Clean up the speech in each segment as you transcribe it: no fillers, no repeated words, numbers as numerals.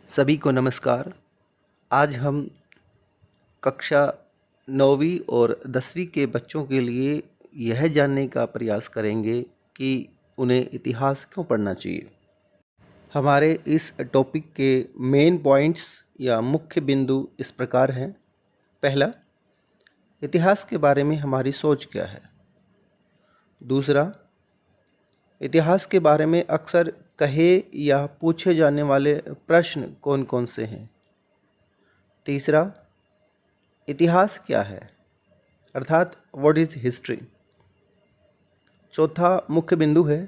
सभी को नमस्कार। आज हम कक्षा 9वीं और 10वीं के बच्चों के लिए यह जानने का प्रयास करेंगे कि उन्हें इतिहास क्यों पढ़ना चाहिए। हमारे इस टॉपिक के मेन पॉइंट्स या मुख्य बिंदु इस प्रकार हैं। पहला, इतिहास के बारे में हमारी सोच क्या है। दूसरा, इतिहास के बारे में अक्सर कहे या पूछे जाने वाले प्रश्न कौन कौन से हैं। तीसरा, इतिहास क्या है, अर्थात व्हाट इज़ हिस्ट्री। चौथा मुख्य बिंदु है,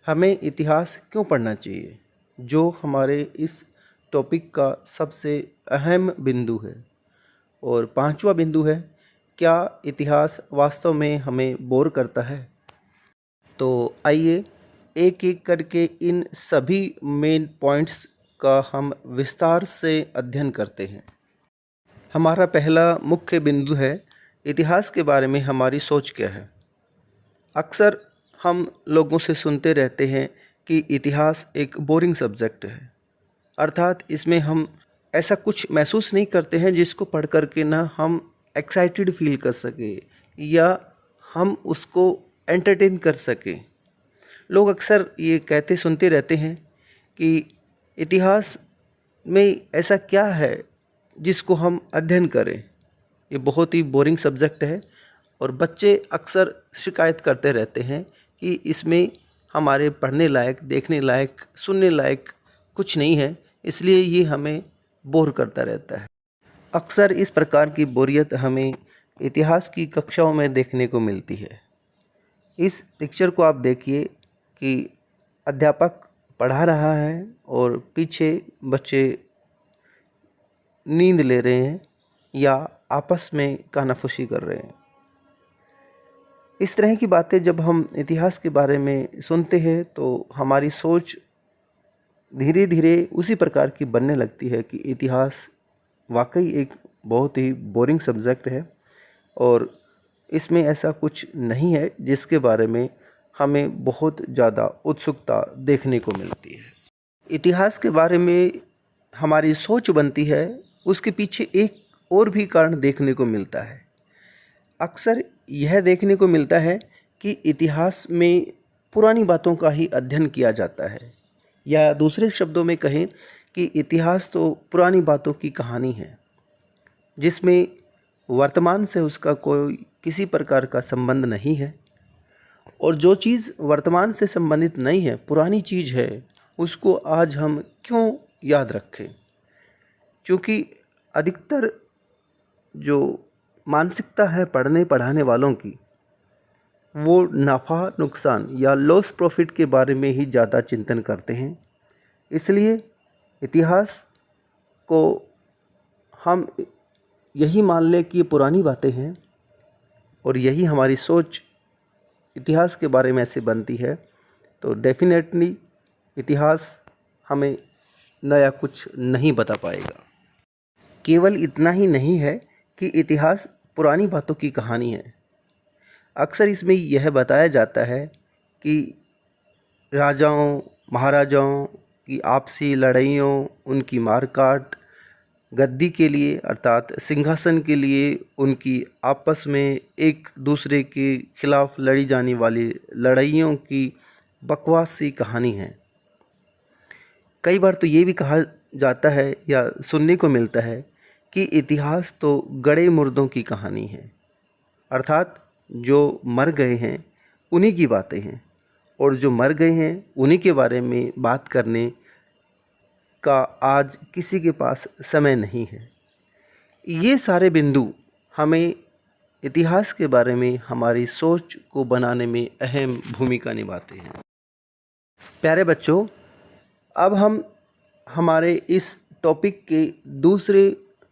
हमें इतिहास क्यों पढ़ना चाहिए, जो हमारे इस टॉपिक का सबसे अहम बिंदु है। और पांचवा बिंदु है, क्या इतिहास वास्तव में हमें बोर करता है। तो आइए एक एक करके इन सभी मेन पॉइंट्स का हम विस्तार से अध्ययन करते हैं। हमारा पहला मुख्य बिंदु है, इतिहास के बारे में हमारी सोच क्या है। अक्सर हम लोगों से सुनते रहते हैं कि इतिहास एक बोरिंग सब्जेक्ट है, अर्थात इसमें हम ऐसा कुछ महसूस नहीं करते हैं जिसको पढ़ कर के ना हम एक्साइटेड फील कर सके या हम उसको एंटरटेन कर सकें। लोग अक्सर ये कहते सुनते रहते हैं कि इतिहास में ऐसा क्या है जिसको हम अध्ययन करें, ये बहुत ही बोरिंग सब्जेक्ट है। और बच्चे अक्सर शिकायत करते रहते हैं कि इसमें हमारे पढ़ने लायक, देखने लायक, सुनने लायक कुछ नहीं है, इसलिए ये हमें बोर करता रहता है। अक्सर इस प्रकार की बोरियत हमें इतिहास की कक्षाओं में देखने को मिलती है। इस पिक्चर को आप देखिए कि अध्यापक पढ़ा रहा है और पीछे बच्चे नींद ले रहे हैं या आपस में कानाफूसी कर रहे हैं। इस तरह की बातें जब हम इतिहास के बारे में सुनते हैं तो हमारी सोच धीरे धीरे उसी प्रकार की बनने लगती है कि इतिहास वाकई एक बहुत ही बोरिंग सब्जेक्ट है और इसमें ऐसा कुछ नहीं है जिसके बारे में हमें बहुत ज़्यादा उत्सुकता देखने को मिलती है। इतिहास के बारे में हमारी सोच बनती है, उसके पीछे एक और भी कारण देखने को मिलता है। अक्सर यह देखने को मिलता है कि इतिहास में पुरानी बातों का ही अध्ययन किया जाता है, या दूसरे शब्दों में कहें कि इतिहास तो पुरानी बातों की कहानी है जिसमें वर्तमान से उसका कोई किसी प्रकार का संबंध नहीं है। और जो चीज़ वर्तमान से संबंधित नहीं है, पुरानी चीज़ है, उसको आज हम क्यों याद रखें। क्योंकि अधिकतर जो मानसिकता है पढ़ने पढ़ाने वालों की, वो नफ़ा नुकसान या लॉस प्रॉफिट के बारे में ही ज़्यादा चिंतन करते हैं। इसलिए इतिहास को हम यही मान लें कि ये पुरानी बातें हैं और यही हमारी सोच इतिहास के बारे में ऐसे बनती है, तो डेफिनेटली इतिहास हमें नया कुछ नहीं बता पाएगा। केवल इतना ही नहीं है कि इतिहास पुरानी बातों की कहानी है, अक्सर इसमें यह बताया जाता है कि राजाओं महाराजाओं की आपसी लड़ाइयों, उनकी मारकाट, गद्दी के लिए अर्थात सिंहासन के लिए उनकी आपस में एक दूसरे के खिलाफ लड़ी जाने वाली लड़ाइयों की बकवास सी कहानी है। कई बार तो ये भी कहा जाता है या सुनने को मिलता है कि इतिहास तो गड़े मुर्दों की कहानी है, अर्थात जो मर गए हैं उन्हीं की बातें हैं और जो मर गए हैं उन्हीं के बारे में बात करने का आज किसी के पास समय नहीं है। ये सारे बिंदु हमें इतिहास के बारे में हमारी सोच को बनाने में अहम भूमिका निभाते हैं। प्यारे बच्चों, अब हम हमारे इस टॉपिक के दूसरे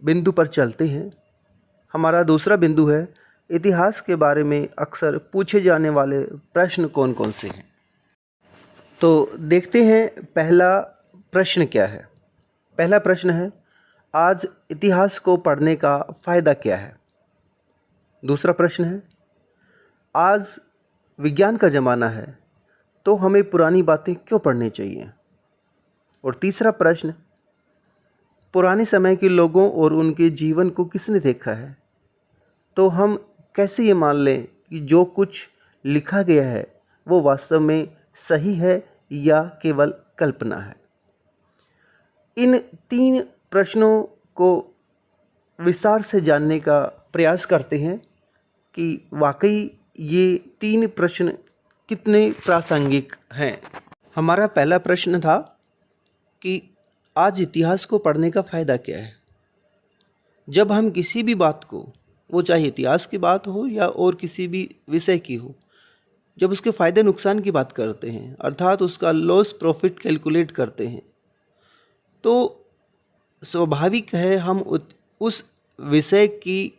बिंदु पर चलते हैं। हमारा दूसरा बिंदु है, इतिहास के बारे में अक्सर पूछे जाने वाले प्रश्न कौन कौन से हैं। तो देखते हैं पहला प्रश्न क्या है। पहला प्रश्न है, आज इतिहास को पढ़ने का फ़ायदा क्या है। दूसरा प्रश्न है, आज विज्ञान का ज़माना है तो हमें पुरानी बातें क्यों पढ़नी चाहिए। और तीसरा प्रश्न, पुराने समय के लोगों और उनके जीवन को किसने देखा है, तो हम कैसे ये मान लें कि जो कुछ लिखा गया है वो वास्तव में सही है या केवल कल्पना है। इन 3 प्रश्नों को विस्तार से जानने का प्रयास करते हैं कि वाकई ये 3 प्रश्न कितने प्रासंगिक हैं। हमारा पहला प्रश्न था कि आज इतिहास को पढ़ने का फ़ायदा क्या है। जब हम किसी भी बात को, वो चाहे इतिहास की बात हो या और किसी भी विषय की हो, जब उसके फ़ायदे नुकसान की बात करते हैं, अर्थात उसका लॉस प्रॉफिट कैलकुलेट करते हैं, तो स्वाभाविक है हम उस विषय की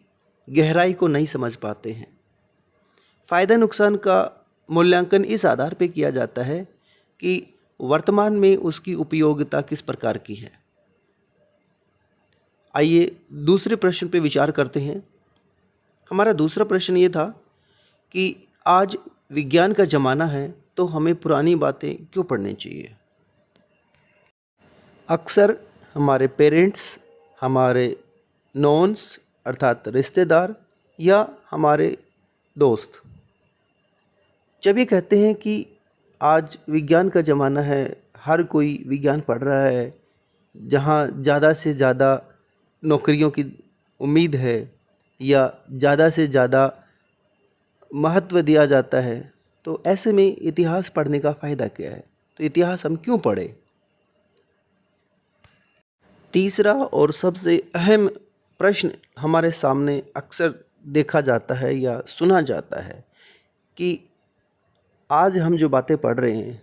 गहराई को नहीं समझ पाते हैं। फ़ायदा नुकसान का मूल्यांकन इस आधार पर किया जाता है कि वर्तमान में उसकी उपयोगिता किस प्रकार की है। आइए दूसरे प्रश्न पे विचार करते हैं। हमारा दूसरा प्रश्न ये था कि आज विज्ञान का ज़माना है तो हमें पुरानी बातें क्यों पढ़नी चाहिए। अक्सर हमारे पेरेंट्स, हमारे नॉन्स अर्थात रिश्तेदार या हमारे दोस्त जब ये कहते हैं कि आज विज्ञान का ज़माना है, हर कोई विज्ञान पढ़ रहा है, जहाँ ज़्यादा से ज़्यादा नौकरियों की उम्मीद है या ज़्यादा से ज़्यादा महत्व दिया जाता है, तो ऐसे में इतिहास पढ़ने का फ़ायदा क्या है, तो इतिहास हम क्यों पढ़ें। तीसरा और सबसे अहम प्रश्न हमारे सामने अक्सर देखा जाता है या सुना जाता है कि आज हम जो बातें पढ़ रहे हैं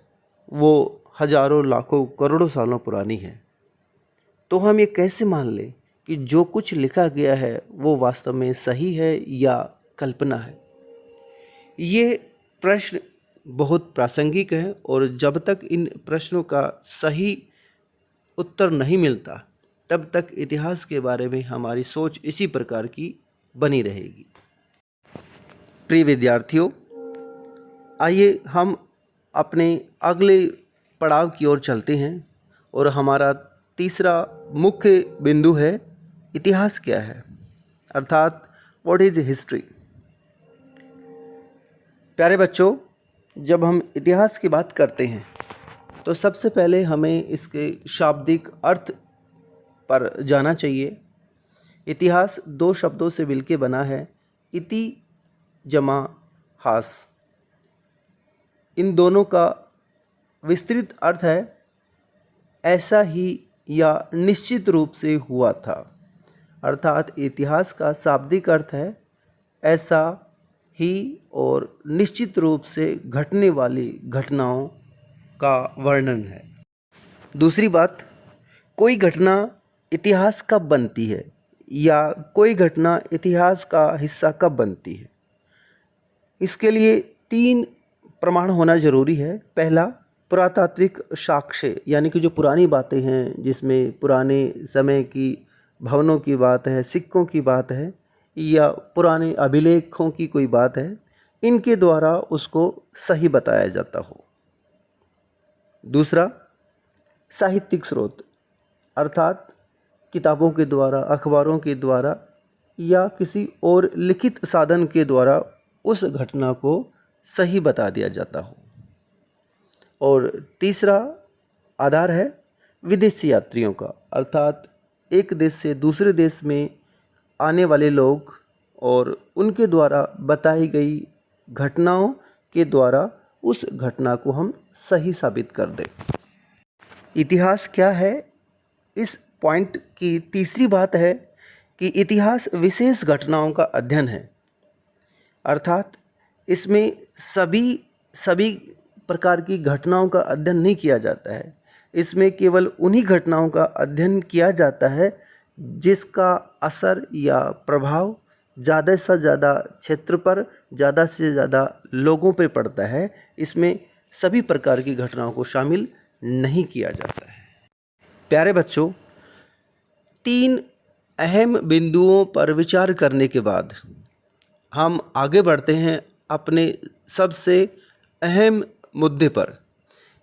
वो हज़ारों लाखों करोड़ों सालों पुरानी है, तो हम ये कैसे मान लें कि जो कुछ लिखा गया है वो वास्तव में सही है या कल्पना है। ये प्रश्न बहुत प्रासंगिक है और जब तक इन प्रश्नों का सही उत्तर नहीं मिलता तब तक इतिहास के बारे में हमारी सोच इसी प्रकार की बनी रहेगी। प्रिय विद्यार्थियों, आइए हम अपने अगले पड़ाव की ओर चलते हैं और हमारा तीसरा मुख्य बिंदु है इतिहास क्या है, अर्थात व्हाट इज़ हिस्ट्री। प्यारे बच्चों, जब हम इतिहास की बात करते हैं तो सबसे पहले हमें इसके शाब्दिक अर्थ पर जाना चाहिए। इतिहास 2 शब्दों से मिलकर बना है, इति जमा हास। इन दोनों का विस्तृत अर्थ है ऐसा ही या निश्चित रूप से हुआ था, अर्थात इतिहास का शाब्दिक अर्थ है ऐसा ही और निश्चित रूप से घटने वाली घटनाओं का वर्णन है। दूसरी बात, कोई घटना इतिहास कब बनती है या कोई घटना इतिहास का हिस्सा कब बनती है, इसके लिए 3 प्रमाण होना ज़रूरी है। पहला, पुरातात्विक साक्ष्य, यानी कि जो पुरानी बातें हैं जिसमें पुराने समय की भवनों की बात है, सिक्कों की बात है या पुराने अभिलेखों की कोई बात है, इनके द्वारा उसको सही बताया जाता हो। दूसरा, साहित्यिक स्रोत, अर्थात किताबों के द्वारा, अखबारों के द्वारा या किसी और लिखित साधन के द्वारा उस घटना को सही बता दिया जाता हो। और तीसरा आधार है विदेशी यात्रियों का, अर्थात एक देश से दूसरे देश में आने वाले लोग और उनके द्वारा बताई गई घटनाओं के द्वारा उस घटना को हम सही साबित कर दें। इतिहास क्या है, इस पॉइंट की तीसरी बात है कि इतिहास विशेष घटनाओं का अध्ययन है, अर्थात इसमें सभी प्रकार की घटनाओं का अध्ययन नहीं किया जाता है। इसमें केवल उन्हीं घटनाओं का अध्ययन किया जाता है जिसका असर या प्रभाव ज़्यादा से ज़्यादा क्षेत्र पर, ज़्यादा से ज़्यादा लोगों पर पड़ता है। इसमें सभी प्रकार की घटनाओं को शामिल नहीं किया जाता है। प्यारे बच्चों, 3 अहम बिंदुओं पर विचार करने के बाद हम आगे बढ़ते हैं अपने सबसे अहम मुद्दे पर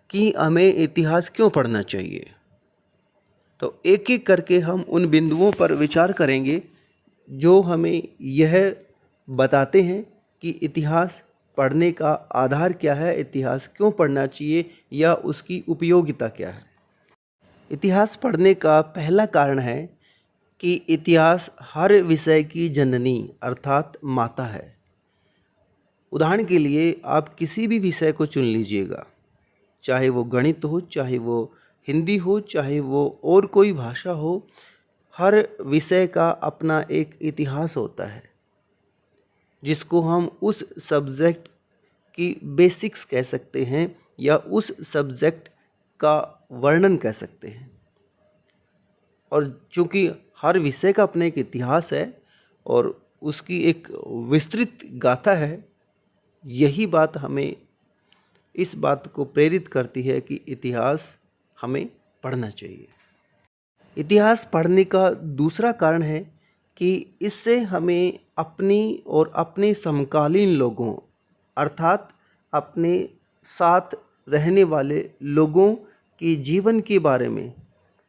कि हमें इतिहास क्यों पढ़ना चाहिए। तो एक एक करके हम उन बिंदुओं पर विचार करेंगे जो हमें यह बताते हैं कि इतिहास पढ़ने का आधार क्या है, इतिहास क्यों पढ़ना चाहिए या उसकी उपयोगिता क्या है। इतिहास पढ़ने का पहला कारण है कि इतिहास हर विषय की जननी अर्थात माता है। उदाहरण के लिए आप किसी भी विषय को चुन लीजिएगा, चाहे वो गणित हो, चाहे वो हिंदी हो, चाहे वो और कोई भाषा हो, हर विषय का अपना एक इतिहास होता है जिसको हम उस सब्जेक्ट की बेसिक्स कह सकते हैं या उस सब्जेक्ट का वर्णन कह सकते हैं। और चूँकि हर विषय का अपना एक इतिहास है और उसकी एक विस्तृत गाथा है, यही बात हमें इस बात को प्रेरित करती है कि इतिहास हमें पढ़ना चाहिए। इतिहास पढ़ने का दूसरा कारण है कि इससे हमें अपनी और अपने समकालीन लोगों अर्थात अपने साथ रहने वाले लोगों के जीवन के बारे में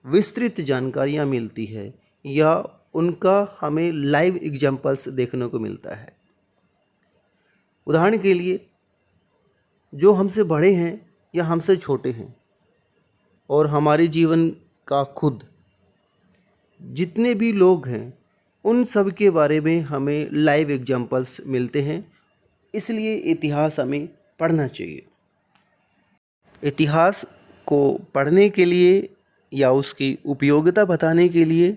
विस्तृत जानकारियाँ मिलती है या उनका हमें लाइव एग्जाम्पल्स देखने को मिलता है। उदाहरण के लिए जो हमसे बड़े हैं या हमसे छोटे हैं और हमारे जीवन का खुद जितने भी लोग हैं उन सब के बारे में हमें लाइव एग्जाम्पल्स मिलते हैं, इसलिए इतिहास हमें पढ़ना चाहिए। इतिहास को पढ़ने के लिए या उसकी उपयोगिता बताने के लिए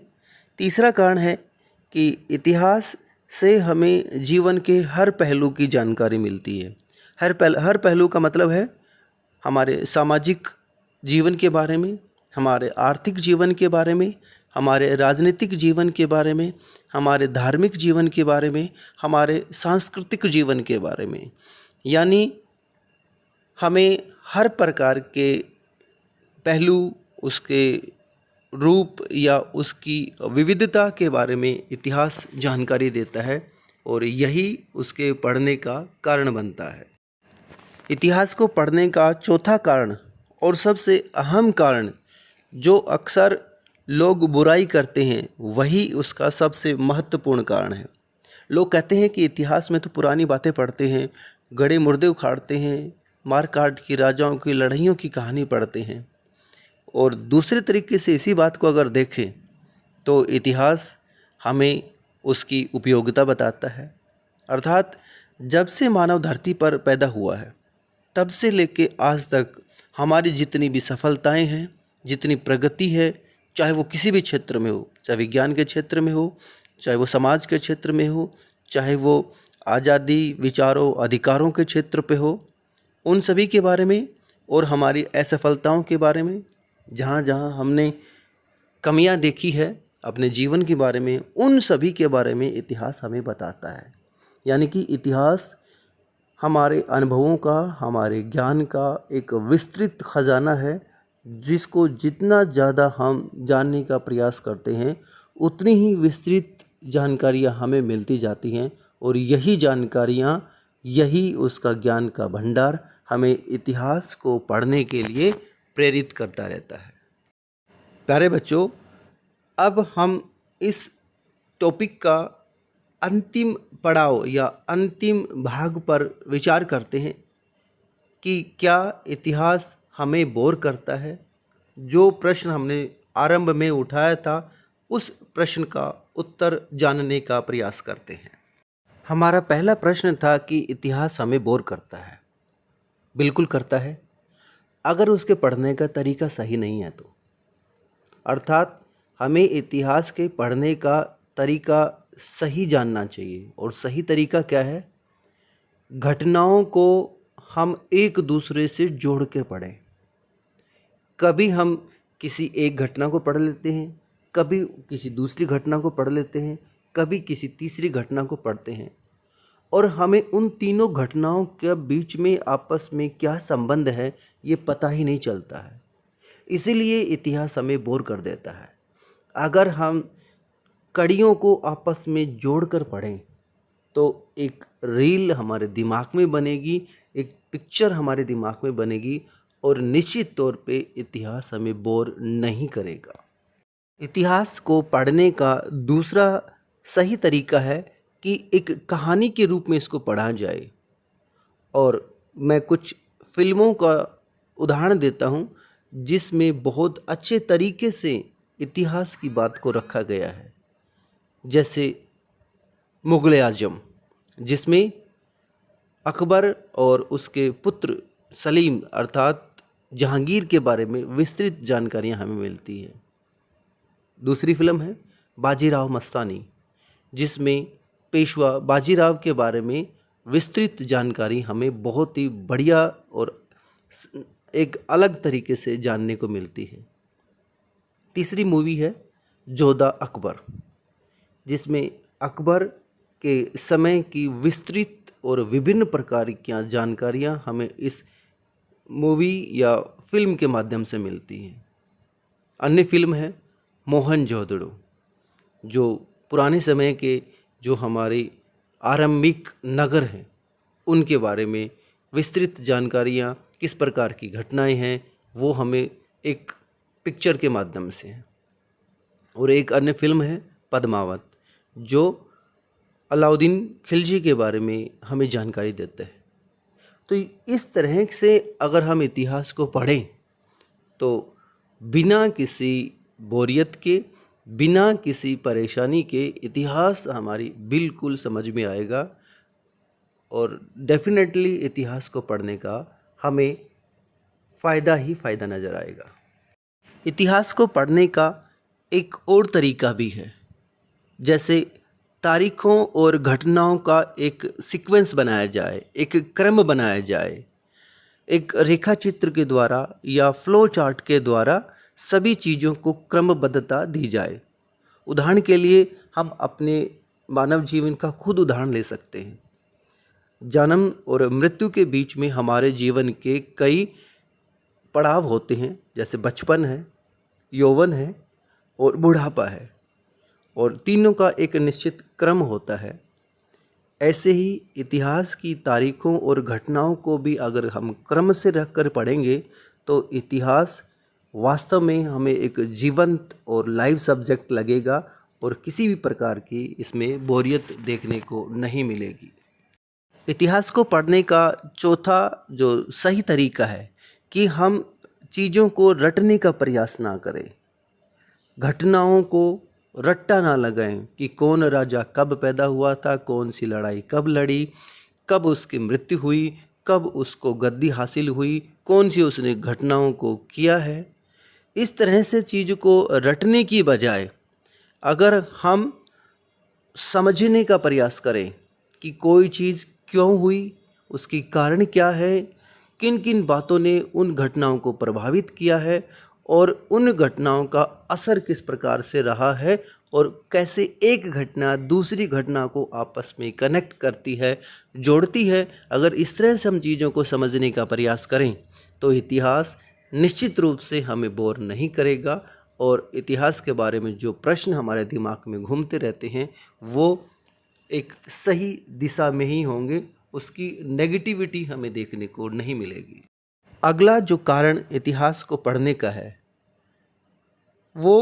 तीसरा कारण है कि इतिहास से हमें जीवन के हर पहलू की जानकारी मिलती है। हर पहलू का मतलब है हमारे सामाजिक जीवन के बारे में, हमारे आर्थिक जीवन के बारे में, हमारे राजनीतिक जीवन के बारे में, हमारे धार्मिक जीवन के बारे में, हमारे सांस्कृतिक जीवन के बारे में। यानी हमें हर प्रकार के पहलू, उसके रूप या उसकी विविधता के बारे में इतिहास जानकारी देता है और यही उसके पढ़ने का कारण बनता है। इतिहास को पढ़ने का चौथा कारण और सबसे अहम कारण जो अक्सर लोग बुराई करते हैं, वही उसका सबसे महत्वपूर्ण कारण है। लोग कहते हैं कि इतिहास में तो पुरानी बातें पढ़ते हैं, गड़े मुर्दे उखाड़ते हैं, मार काट की राजाओं की लड़ाइयों की कहानी पढ़ते हैं। और दूसरे तरीके से इसी बात को अगर देखें तो इतिहास हमें उसकी उपयोगिता बताता है। अर्थात जब से मानव धरती पर पैदा हुआ है तब से लेके आज तक हमारी जितनी भी सफलताएं हैं, जितनी प्रगति है, चाहे वो किसी भी क्षेत्र में हो, चाहे विज्ञान के क्षेत्र में हो, चाहे वो समाज के क्षेत्र में हो, चाहे वो आज़ादी, विचारों, अधिकारों के क्षेत्र पे हो, उन सभी के बारे में और हमारी असफलताओं के बारे में, जहाँ जहाँ हमने कमियाँ देखी है अपने जीवन के बारे में, उन सभी के बारे में इतिहास हमें बताता है। यानी कि इतिहास हमारे अनुभवों का, हमारे ज्ञान का एक विस्तृत खजाना है, जिसको जितना ज़्यादा हम जानने का प्रयास करते हैं उतनी ही विस्तृत जानकारियाँ हमें मिलती जाती हैं और यही जानकारियाँ, यही उसका ज्ञान का भंडार हमें इतिहास को पढ़ने के लिए प्रेरित करता रहता है। प्यारे बच्चों, अब हम इस टॉपिक का अंतिम पड़ाव या अंतिम भाग पर विचार करते हैं कि क्या इतिहास हमें बोर करता है। जो प्रश्न हमने आरंभ में उठाया था उस प्रश्न का उत्तर जानने का प्रयास करते हैं। हमारा पहला प्रश्न था कि इतिहास हमें बोर करता है। बिल्कुल करता है, अगर उसके पढ़ने का तरीका सही नहीं है तो। अर्थात हमें इतिहास के पढ़ने का तरीका सही जानना चाहिए। और सही तरीका क्या है? घटनाओं को हम एक दूसरे से जोड़ के पढ़ें। कभी हम किसी एक घटना को पढ़ लेते हैं, कभी किसी दूसरी घटना को पढ़ लेते हैं, कभी किसी तीसरी घटना को पढ़ते हैं और हमें उन तीनों घटनाओं के बीच में आपस में क्या संबंध है ये पता ही नहीं चलता है। इसीलिए इतिहास हमें बोर कर देता है। अगर हम कड़ियों को आपस में जोड़कर पढ़ें तो एक रील हमारे दिमाग में बनेगी, एक पिक्चर हमारे दिमाग में बनेगी और निश्चित तौर पे इतिहास हमें बोर नहीं करेगा। इतिहास को पढ़ने का दूसरा सही तरीका है कि एक कहानी के रूप में इसको पढ़ा जाए। और मैं कुछ फिल्मों का उदाहरण देता हूँ जिसमें बहुत अच्छे तरीके से इतिहास की बात को रखा गया है। जैसे मुग़ल आज़म, जिसमें अकबर और उसके पुत्र सलीम अर्थात जहांगीर के बारे में विस्तृत जानकारियाँ हमें मिलती हैं। दूसरी फिल्म है बाजीराव मस्तानी, जिसमें पेशवा बाजीराव के बारे में विस्तृत जानकारी हमें बहुत ही बढ़िया और एक अलग तरीके से जानने को मिलती है। तीसरी मूवी है जोधा अकबर, जिसमें अकबर के समय की विस्तृत और विभिन्न प्रकार की जानकारियाँ हमें इस मूवी या फिल्म के माध्यम से मिलती हैं। अन्य फिल्म है मोहनजोदड़ो, जो पुराने समय के जो हमारे आरंभिक नगर हैं उनके बारे में विस्तृत जानकारियाँ, किस प्रकार की घटनाएं हैं, वो हमें एक पिक्चर के माध्यम से है। और एक अन्य फिल्म है पद्मावत, जो अलाउद्दीन खिलजी के बारे में हमें जानकारी देता है। तो इस तरह से अगर हम इतिहास को पढ़ें तो बिना किसी बोरियत के, बिना किसी परेशानी के इतिहास हमारी बिल्कुल समझ में आएगा। और डेफिनेटली इतिहास को पढ़ने का हमें फ़ायदा ही फ़ायदा नज़र आएगा। इतिहास को पढ़ने का एक और तरीका भी है, जैसे तारीख़ों और घटनाओं का एक सीक्वेंस बनाया जाए, एक क्रम बनाया जाए, एक रेखा चित्र के द्वारा या फ्लो चार्ट के द्वारा सभी चीज़ों को क्रमबद्धता दी जाए। उदाहरण के लिए हम अपने मानव जीवन का खुद उदाहरण ले सकते हैं। जन्म और मृत्यु के बीच में हमारे जीवन के कई पड़ाव होते हैं, जैसे बचपन है, यौवन है और बुढ़ापा है, और तीनों का एक निश्चित क्रम होता है। ऐसे ही इतिहास की तारीख़ों और घटनाओं को भी अगर हम क्रम से रख कर पढ़ेंगे तो इतिहास वास्तव में हमें एक जीवंत और लाइव सब्जेक्ट लगेगा और किसी भी प्रकार की इसमें बोरियत देखने को नहीं मिलेगी। इतिहास को पढ़ने का चौथा जो सही तरीका है कि हम चीज़ों को रटने का प्रयास ना करें, घटनाओं को रट्टा ना लगाएं कि कौन राजा कब पैदा हुआ था, कौन सी लड़ाई कब लड़ी, कब उसकी मृत्यु हुई, कब उसको गद्दी हासिल हुई, कौन सी उसने घटनाओं को किया है। इस तरह से चीज़ को रटने की बजाय अगर हम समझने का प्रयास करें कि कोई चीज़ क्यों हुई, उसकी कारण क्या है, किन किन बातों ने उन घटनाओं को प्रभावित किया है और उन घटनाओं का असर किस प्रकार से रहा है और कैसे एक घटना दूसरी घटना को आपस में कनेक्ट करती है, जोड़ती है। अगर इस तरह से हम चीज़ों को समझने का प्रयास करें तो इतिहास निश्चित रूप से हमें बोर नहीं करेगा और इतिहास के बारे में जो प्रश्न हमारे दिमाग में घूमते रहते हैं वो एक सही दिशा में ही होंगे, उसकी नेगेटिविटी हमें देखने को नहीं मिलेगी। अगला जो कारण इतिहास को पढ़ने का है वो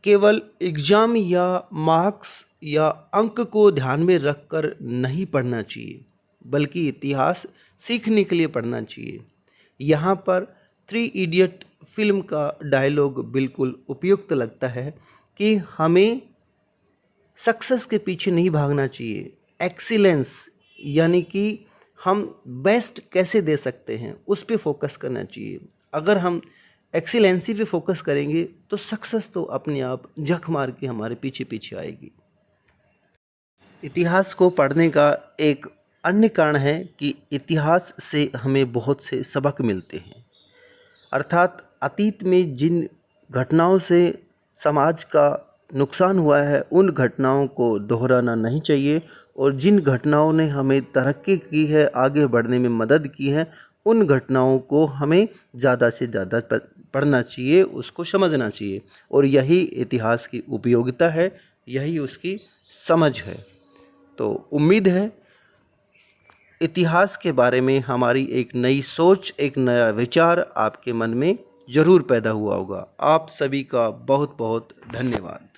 केवल एग्ज़ाम या मार्क्स या अंक को ध्यान में रखकर नहीं पढ़ना चाहिए, बल्कि इतिहास सीखने के लिए पढ़ना चाहिए। यहाँ पर 3 इडियट फिल्म का डायलॉग बिल्कुल उपयुक्त लगता है कि हमें सक्सेस के पीछे नहीं भागना चाहिए, एक्सीलेंस यानी कि हम बेस्ट कैसे दे सकते हैं उस पे फोकस करना चाहिए। अगर हम एक्सीलेंसी पे फोकस करेंगे तो सक्सेस तो अपने आप झक मार के हमारे पीछे पीछे आएगी। इतिहास को पढ़ने का एक अन्य कारण है कि इतिहास से हमें बहुत से सबक मिलते हैं, अर्थात अतीत में जिन घटनाओं से समाज का नुकसान हुआ है उन घटनाओं को दोहराना नहीं चाहिए और जिन घटनाओं ने हमें तरक्की की है, आगे बढ़ने में मदद की है, उन घटनाओं को हमें ज़्यादा से ज़्यादा पढ़ना चाहिए, उसको समझना चाहिए। और यही इतिहास की उपयोगिता है, यही उसकी समझ है। तो उम्मीद है इतिहास के बारे में हमारी एक नई सोच, एक नया विचार आपके मन में ज़रूर पैदा हुआ होगा। आप सभी का बहुत बहुत धन्यवाद।